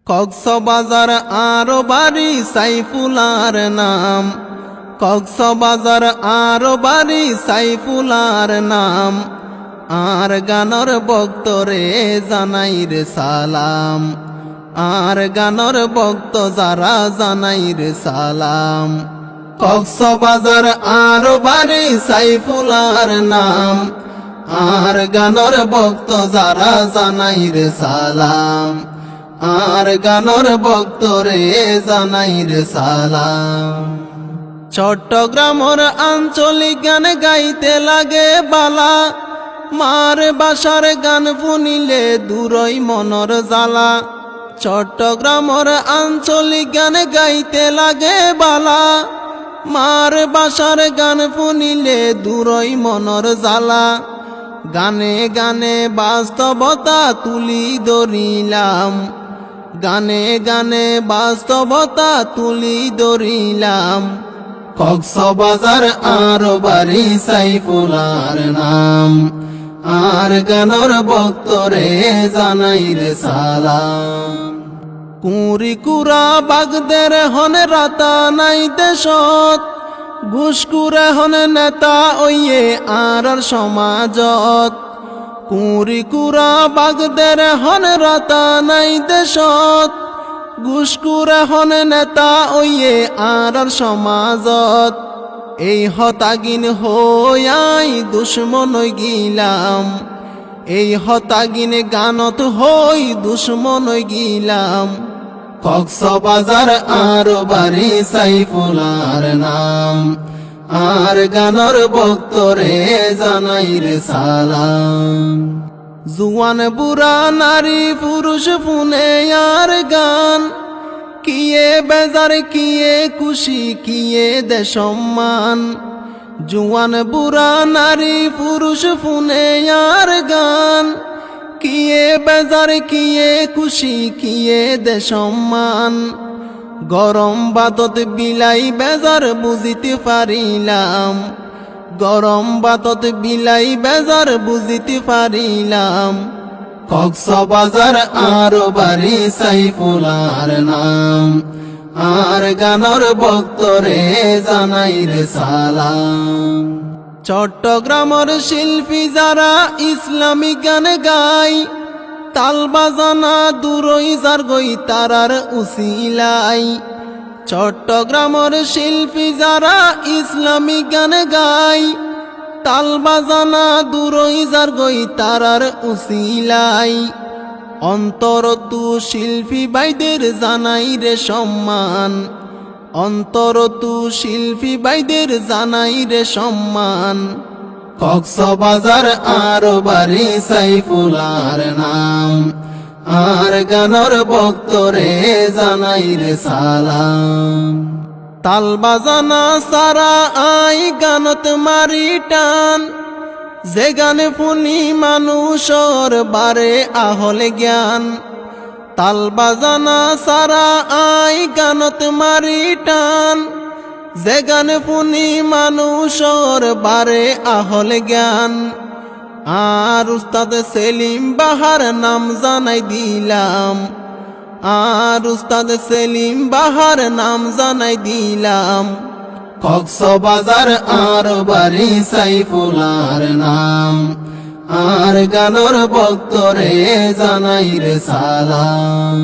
কক্সবাজার আর বাড়ি সাইফুলার নাম, কক্সবাজার আর বাড়ি সাইফুলার নাম। আর গানর ভক্তরে জানাই রে সালাম, আর গানর ভক্ত যারা জানাই রে সালাম। কক্সবাজার আর বাড়ি সাইফুলার নাম, আর গানর ভক্ত যারা জানাই রে সালাম, আর গানর ভক্তরে জানাই রে সালাম। চট্টগ্রামের আঞ্চলিক গান গাইতে লাগে বালা, মার বাসার গান শুনিলে দূরই মনর জ্বালা। চট্টগ্রামের আঞ্চলিক গান গাইতে লাগে বালা, মার বাসার গান শুনিলে দূরই মনর জ্বালা। গানে গানে বাস্তবতা তুলি ধরিলাম, গানে গানে বাস্তবতা তুলি ধরিলাম। কক্সবাজার আর বাড়ি সাইফুলার নাম, আর গানর ভক্তরে জানাই রে সালাম। কুড়ি কুড়া বাগদের হন রাতা নাই দেশত, ঘুষকুরে হন নেতা ওইয়ে আর সমাজত। কুড়ি কুড়া বাগদের হন রাতা নাই দেশত, ঘুষকুরে হন নেতা ওইয়ে আর সমাজত। এই হতাগিন হই দুশ্মন গিলাম, এই হতাগিন গানত হই দুশ্মন গিলাম। কক্সবাজার আর বাড়ি সাইফুলার নাম, আর গানর ভক্তরে জানাই রে সালাম। জুয়ান বুড়া নারী পুরুষ ফুনে আর গান, কিয়ে বেজার কিয়ে খুশি কিয়ে দে সম্মান। জুয়ান বুড়া নারী পুরুষ ফুনে আর গান, কিয়ে বেজার কিয়ে খুশি কিয়ে দে সম্মান। গরম বাতত বিলাই বেজার বুঝিতে পারিলাম, গরম বাতত বিলাই বেজার বুঝিতে পারিলাম। কক্সবাজার আর বাড়ি সাইফুলার নাম, আর গানর ভক্তরে জানাই রে সালাম। চট্টগ্রামের শিল্পী যারা ইসলামিক গান গায়, তাল বাজানা দূরই যার গই তারার উসিলাই। চট্টগ্রামের শিল্পী যারা ইসলামিক গান গায়, তাল বাজানা দূরই যার গই তারার উসিলাই। অন্তরতু শিল্পী বাইদের জানাই রে সম্মান, অন্তরতু শিল্পী বাইদের জানাই রে সম্মান। কক্সবাজার আর বাড়ি সাইফুলার নাম, আর গানর ভক্তরে জানাই রে সালাম। তাল বাজানা সারা আই গানত মারি টান, যে গানে শুনি মানুষর বারে আহলে জ্ঞান। তাল বাজানা সারা আই গানত মারি টান, যে গানে শুনি মানুষর বারে আহলে জ্ঞান। আর উস্তাদ সেলিম বাহার নাম জানাই দিলাম, আর উস্তাদ সেলিম বাহার নাম জানাই দিলাম। কক্সবাজার আর বাড়ি সাইফুলার নাম, আর গানর ভক্তরে জানাই রে সালাম।